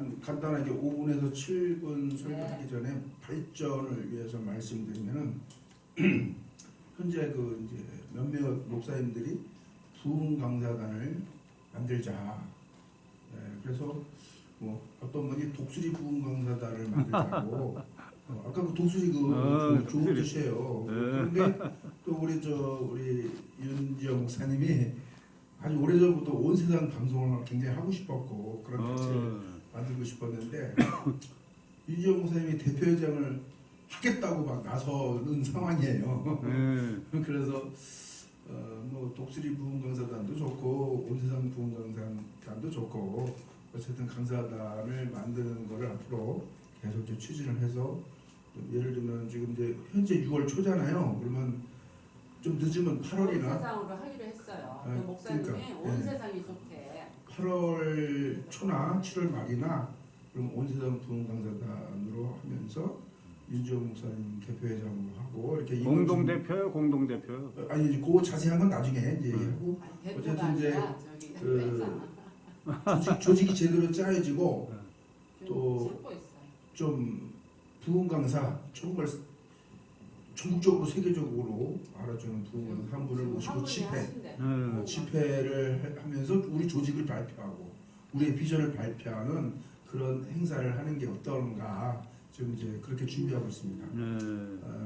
한 간단하게 5분에서 7분 설교하기 전에 발전을 위해서 말씀드리면은 현재 그 이제 몇몇 목사님들이 부흥 강사단을 만들자. 그래서 뭐 어떤 분이 독수리 부흥 강사단을 만들자고. 아까 그 독수리 좋은 뜻이에요. 그런데 또 우리 윤지영 목사님이 아주 오래전부터 온 세상 방송을 굉장히 하고 싶었고 그런 자체를 만들고 싶었는데 윤지영 목사님이 대표회장을 하겠다고 막 나서는 상황이에요. 그래서 뭐 독수리 부흥 강사단도 좋고 온 세상 부흥 강사단도 좋고 어쨌든 강사단을 만드는 거를 앞으로 계속 추진을 해서 예를 들면 지금 이제 현재 6월 초잖아요. 그러면 좀 늦으면 8월이나 온 세상으로 하기로 했어요. 그 목사님이 그러니까, 온 세상이 좋대. 8월 초나 7월 말이나 그럼 온 세상 부흥 강사단으로 하면서 윤지영 목사님 대표회장으로 하고 이렇게 공동 대표요, 공동 대표. 아니 이제 그 자세한 건 나중에 이제 얘기하고 어쨌든 이제 조직이 제대로 짜여지고 또 좀 부흥 강사 정말 전국적으로 세계적으로 알아주는 부흥 강사 한 분을 모시고 집회를 하면서 우리 조직을 발표하고 우리의 비전을 발표하는 그런 행사를 하는 게 어떤가 지금 이제 그렇게 준비하고 있습니다.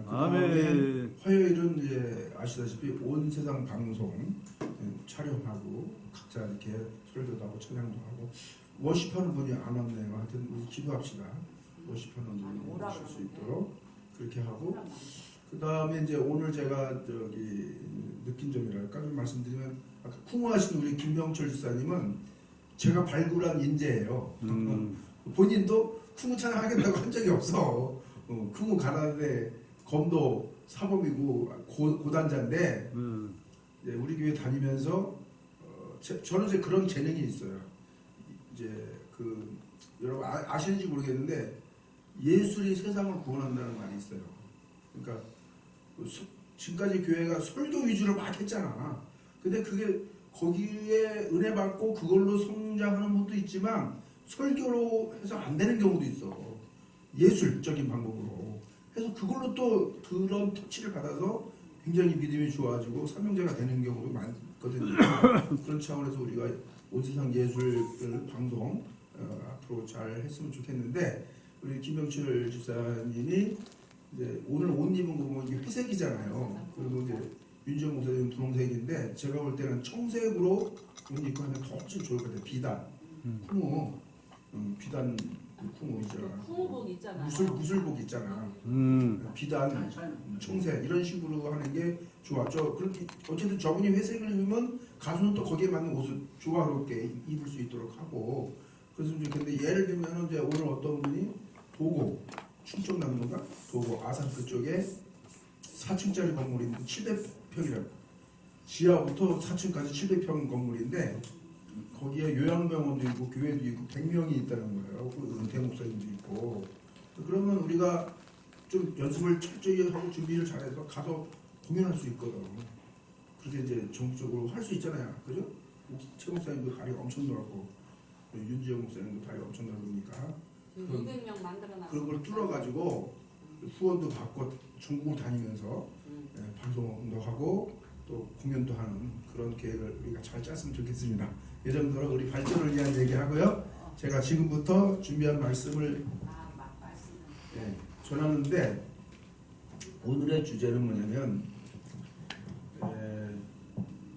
그다음에 화요일은 이제 아시다시피 온 세상 방송 촬영하고 각자 이렇게 설교도 하고 찬양도 하고 워십하는 분이 안 왔네요. 하여튼 우리 기도합시다. 워십하는 분이 오실 수 있도록 그렇게 하고 그 다음에 이제 오늘 제가 느낀 점이랄까 좀 말씀드리면 아까 쿵우하신 우리 김병철 지사님은 제가 발굴한 인재예요. 본인도 쿵우 찬양하겠다고 한 적이 없어. 쿵우 가라데 검도 사범이고 고단자인데 우리 교회 다니면서 저는 이제 그런 재능이 있어요. 이제 여러분 아시는지 모르겠는데 예술이 세상을 구원한다는 말이 있어요. 그러니까 지금까지 교회가 설교 위주로 막 했잖아. 근데 그게 거기에 은혜 받고 그걸로 성장하는 분도 있지만 설교로 해서 안 되는 경우도 있어. 예술적인 방법으로. 그래서 그걸로 또 그런 터치를 받아서 굉장히 믿음이 좋아지고 사명자가 되는 경우도 많거든요. 그런 차원에서 우리가 온 세상 예술 방송 앞으로 잘 했으면 좋겠는데 우리 김병철 집사님이 이제 오늘 옷 입은 거 보면 이게 회색이잖아요. 그리고 이제 윤지영 목사님 분홍색인데 제가 볼 때는 청색으로 옷 입고 하면 더 훨씬 좋을 것 같아요. 비단, 쿵우, 비단 쿵우 있잖아. 쿵우복 있잖아. 무술복 있잖아. 비단, 청색 이런 식으로 하는 게 좋아. 어쨌든 저분이 회색을 입으면 가수는 또 거기에 맞는 옷을 조화롭게 입을 수 있도록 하고 그래서 좋겠는데 예를 들면 이제 오늘 어떤 분이 도고 충청남도가 도고 아산 그쪽에 4층짜리 건물이 700평이라고 지하부터 4층까지 700평 건물인데 거기에 요양병원도 있고 교회도 있고 100명이 있다는 거예요. 그 은퇴 목사님도 있고 그러면 우리가 좀 연습을 철저히 하고 준비를 잘해서 가서 공연할 수 있거든. 그렇게 이제 전국적으로 할 수 있잖아요. 그죠? 최 목사님도 다리가 엄청 넓고 윤지영 목사님도 다리가 엄청 넓으니까 200명 만들어놨어. 그런 걸 뚫어가지고 후원도 받고 전국을 다니면서 방송도 하고 또 공연도 하는 그런 계획을 우리가 잘 짰으면 좋겠습니다. 이 정도로 우리 발전을 위한 얘기하고요. 제가 지금부터 준비한 말씀을 전하는데 오늘의 주제는 뭐냐면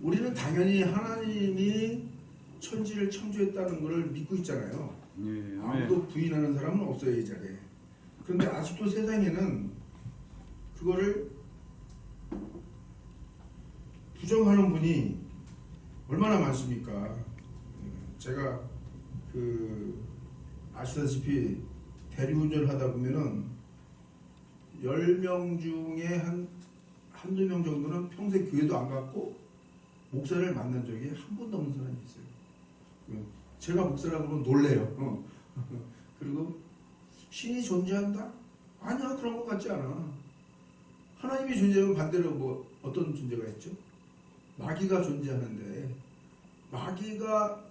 우리는 당연히 하나님이 천지를 창조했다는 것을 믿고 있잖아요. 아무도 부인하는 사람은 없어요, 이 자리에. 그런데 아직도 세상에는 그거를 부정하는 분이 얼마나 많습니까? 제가 아시다시피 대리운전을 하다 보면은 10명 중에 한두 명 정도는 평생 교회도 안 갔고 목사를 만난 적이 한 번도 없는 사람이 있어요. 제가 목사라고 하면 놀래요. 그리고 신이 존재한다? 아니야, 그런 것 같지 않아. 하나님이 존재하면 반대로 뭐 어떤 존재가 있죠? 마귀가 존재하는데 마귀가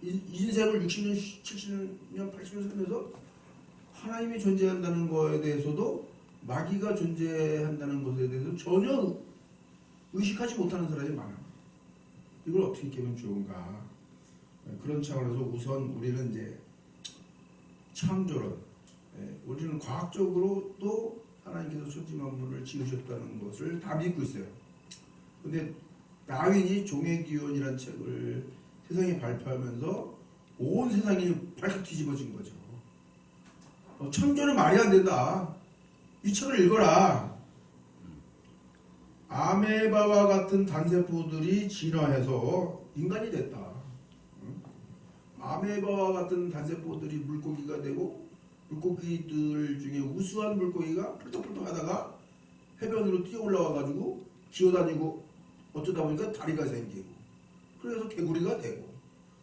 인생을 60년, 70년, 80년 살면서 하나님이 존재한다는 거에 대해서도 마귀가 존재한다는 것에 대해서 전혀 의식하지 못하는 사람이 많아요. 이걸 어떻게 깨면 좋은가? 그런 차원에서 우선 우리는 이제 창조론, 우리는 과학적으로도 하나님께서 천지만물을 지으셨다는 것을 다 믿고 있어요. 근데 다윈이 종의 기원이라는 책을 세상에 발표하면서 온 세상이 발칵 뒤집어진 거죠. 창조는 말이 안 된다. 이 책을 읽어라. 아메바와 같은 단세포들이 진화해서 인간이 됐다. 아메바와 같은 단세포들이 물고기가 되고 물고기들 중에 우수한 물고기가 펄떡펄떡 하다가 해변으로 뛰어 올라와가지고 기어다니고 어쩌다 보니까 다리가 생기고 그래서 개구리가 되고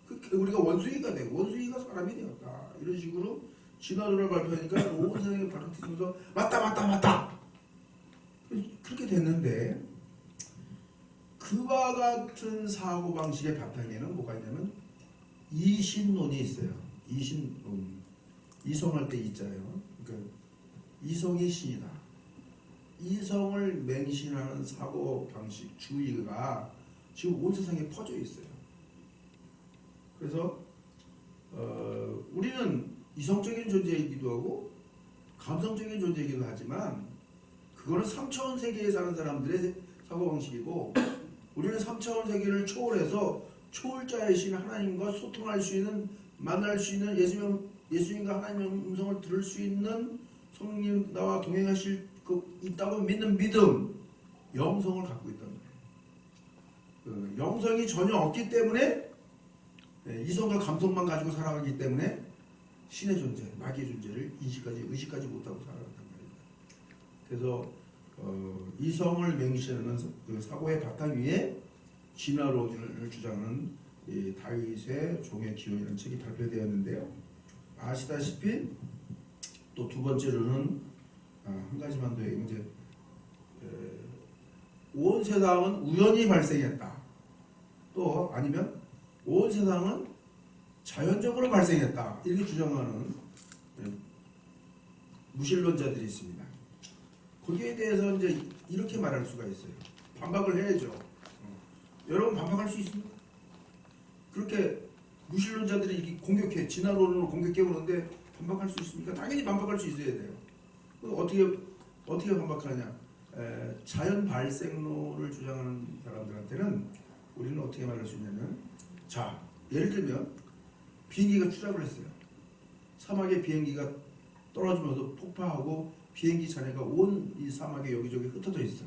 그 개구리가 원숭이가 되고 원숭이가 사람이 되었다. 이런 식으로 진화론을 발표하니까 온 세상에 발칵 뒤집어서 맞다 그렇게 됐는데 그와 같은 사고방식의 바탕에는 뭐가 있냐면 이신론이 있어요. 이신론. 이성할 때 이자예요. 그러니까 이성이 신이다. 이성을 맹신하는 사고방식, 주의가 지금 온 세상에 퍼져 있어요. 그래서 우리는 이성적인 존재이기도 하고 감성적인 존재이기도 하지만 그거는 3차원 세계에 사는 사람들의 사고방식이고 우리는 3차원 세계를 초월해서 초월자이신 하나님과 소통할 수 있는 만날 수 있는 예수님과 하나님의 음성을 들을 수 있는 성령 나와 동행하실 그 있다고 믿는 믿음 영성을 갖고 있단 말이에요. 영성이 전혀 없기 때문에 이성과 감성만 가지고 살아가기 때문에 신의 존재, 마귀의 존재를 의식하지 못하고 살아간단 말입니다. 그래서 이성을 맹신하는 그 사고의 바탕 위에 진화론을 주장하는 이 다윗의 종의 기원이라는 책이 발표되었는데요. 아시다시피 또 두 번째로는 한 가지만 더 얘기하면 이제 온 세상은 우연히 발생했다. 또 아니면 온 세상은 자연적으로 발생했다. 이렇게 주장하는 무신론자들이 있습니다. 거기에 대해서 이제 이렇게 말할 수가 있어요. 반박을 해야죠. 여러분 반박할 수 있습니까? 그렇게 무신론자들이 이렇게 공격해 진화론으로 공격해 오는데 반박할 수 있습니까? 당연히 반박할 수 있어야 돼요. 어떻게 반박하느냐? 자연 발생론을 주장하는 사람들한테는 우리는 어떻게 말할 수 있냐면, 자 예를 들면 비행기가 추락을 했어요. 사막에 비행기가 떨어지면서 폭파하고 비행기 잔해가 온 이 사막에 여기저기 흩어져 있어.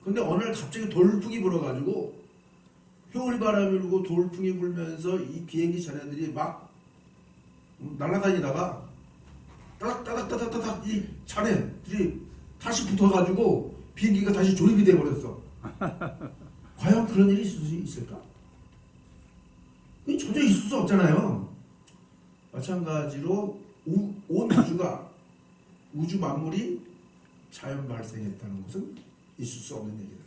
근데 어느 날 갑자기 돌풍이 불어가지고 효울바람이 불고 돌풍이 불면서 이 비행기 잔해들이 막 날아다니다가 따닥따닥따닥따닥 이 잔해들이 다시 붙어가지고 비행기가 다시 조립이 돼버렸어. 과연 그런 일이 있을 수 있을까? 전혀 있을 수 없잖아요. 마찬가지로 온 우주 만물이 자연 발생했다는 것은 있을 수 없는 얘기다.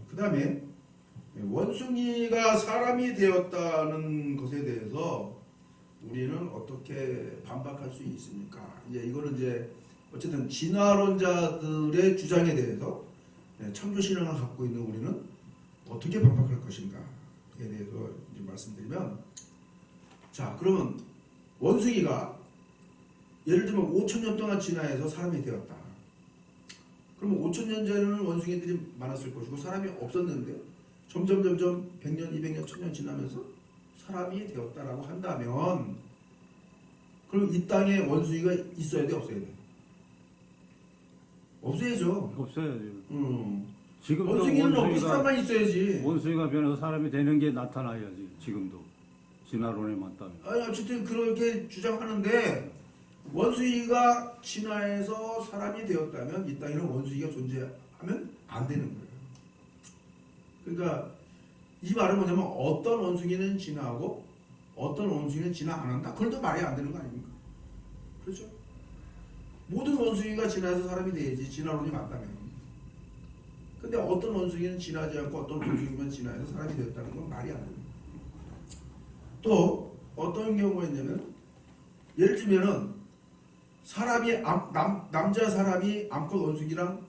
그 다음에 원숭이가 사람이 되었다는 것에 대해서 우리는 어떻게 반박할 수 있습니까? 이거는 이제 어쨌든 진화론자들의 주장에 대해서 창조신앙을 갖고 있는 우리는 어떻게 반박할 것인가에 대해서 이제 말씀드리면, 자 그러면 원숭이가 예를 들면 5,000년 동안 진화해서 사람이 되었다. 그러면 5,000년 전에는 원숭이들이 많았을 것이고 사람이 없었는데 점점 100년, 200년, 1000년 지나면서 사람이 되었다라고 한다면 그럼 이 땅에 원숭이가 있어야 돼, 없어야 돼? 없어야죠. 없어야죠. 지금도 원숭이는 없고 사람만 있어야지. 원숭이가 변해서 사람이 되는 게 나타나야지. 지금도 진화론에 맞다면. 아니 어쨌든 그렇게 주장하는데 원숭이가 진화해서 사람이 되었다면 이 땅에는 원숭이가 존재하면 안 되는 거예요. 그러니까 이 말은 뭐냐면 어떤 원숭이는 진화하고 어떤 원숭이는 진화 안 한다. 그건 또 말이 안 되는 거 아닙니까? 그렇죠? 모든 원숭이가 진화해서 사람이 돼야지, 진화론이 맞다면. 근데 어떤 원숭이는 진화하지 않고 어떤 원숭이만 진화해서 사람이 되었다는 건 말이 안 됩니다. 또 어떤 경우가 있냐면 예를 들면은 사람이 남자 사람이 암컷 원숭이랑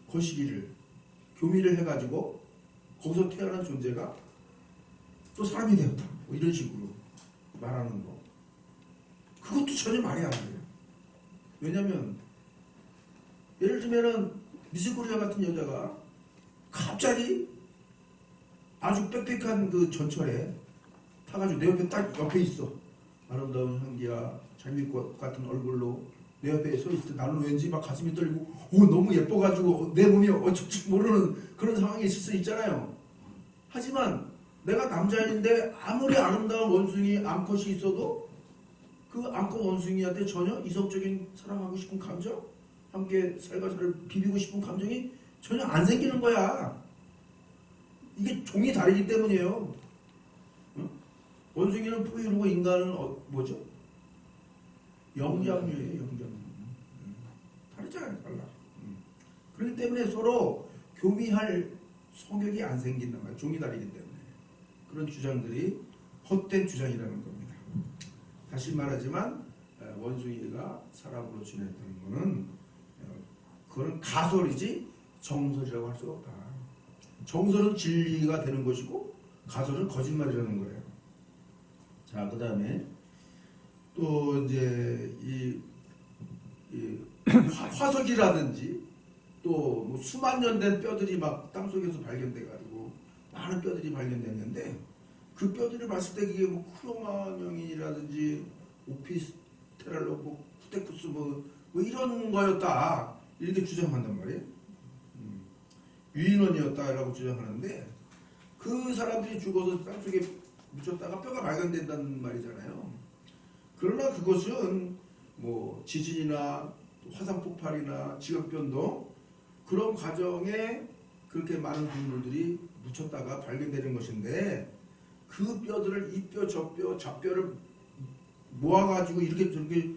거시기를 교미를 해가지고 거기서 태어난 존재가 또 사람이 되었다. 뭐 이런 식으로 말하는 거. 그것도 전혀 말이 안 돼요. 왜냐면 예를 들면은 미스코리아 같은 여자가 갑자기 아주 빽빽한 그 전철에 타가지고 내 옆에 딱 옆에 있어. 아름다운 향기야 장미꽃 같은 얼굴로 내 옆에 서 있을 때 나는 왠지 막 가슴이 떨리고 너무 예뻐가지고 내 몸이 어쩔지 모르는 그런 상황이 있을 수 있잖아요. 하지만 내가 남자인데 아무리 아름다운 원숭이 암컷이 있어도 그 암컷 원숭이한테 전혀 이성적인 사랑하고 싶은 감정, 함께 살과 살을 비비고 싶은 감정이 전혀 안 생기는 거야. 이게 종이 다르기 때문이에요. 응? 원숭이는 포유류고 인간은 뭐죠? 영장류예요. 영장류. 다르잖아요. 달라. 그렇기 때문에 서로 교미할 성격이 안 생긴단 말이에요. 종이 다르기 때문에. 그런 주장들이 헛된 주장이라는 겁니다. 다시 말하지만 원숭이가 사람으로 지냈다는 것은 그거는 가설이지 정설이라고 할 수가 없다. 정설은 진리가 되는 것이고 가설은 거짓말이라는 거예요. 자, 그 다음에 또 이제 이 화석이라든지 또 뭐 수만 년 된 뼈들이 막 땅속에서 발견돼가지고 많은 뼈들이 발견됐는데 그 뼈들을 봤을 때 그게 뭐 크로마뇽이라든지 오피스테랄로코 후테쿠스 뭐 이런 거였다 이렇게 주장한단 말이에요. 유인원이었다라고 주장하는데 그 사람들이 죽어서 땅속에 묻혔다가 뼈가 발견된다는 말이잖아요. 그러나 그것은 뭐 지진이나 화산 폭발이나 지각 변동 그런 과정에 그렇게 많은 동물들이 묻혔다가 발견되는 것인데 그 뼈들을 이 뼈 저 뼈 잡뼈를 모아가지고 이렇게 저렇게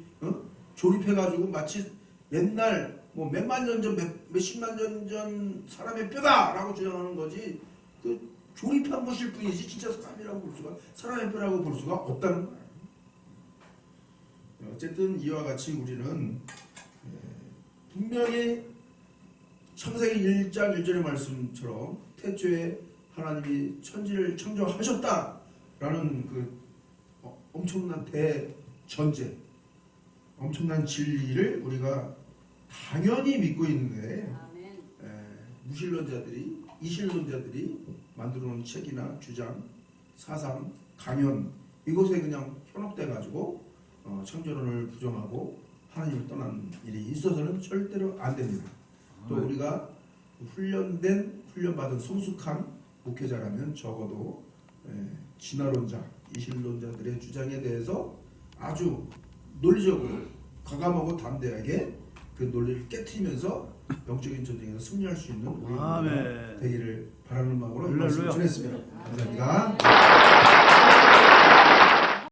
조립해가지고 마치 옛날 뭐 몇만 년 전 몇십만 년 전 사람의 뼈다라고 주장하는 거지 그 조립한 것일 뿐이지 진짜 사람이라고 볼 수가 사람의 뼈라고 볼 수가 없다는 거예요. 어쨌든 이와 같이 우리는 분명히 창세기 1장 1절의 말씀처럼 태초에 하나님이 천지를 창조하셨다라는 그 엄청난 대전제, 엄청난 진리를 우리가 당연히 믿고 있는데 무신론자들이 이신론자들이 만들어 놓은 책이나 주장, 사상, 강연 이것에 그냥 현혹돼 가지고 창조론을 부정하고 하나님을 떠난 일이 있어서는 절대로 안 됩니다. 또 우리가 훈련받은 성숙한 목회자라면 적어도 진화론자, 이신론자들의 주장에 대해서 아주 논리적으로 과감하고 담대하게 그 논리를 깨트리면서 영적인 전쟁에서 승리할 수 있는 우리 되기를 바라는 마음으로 이 말씀을 전했습니다. 감사합니다.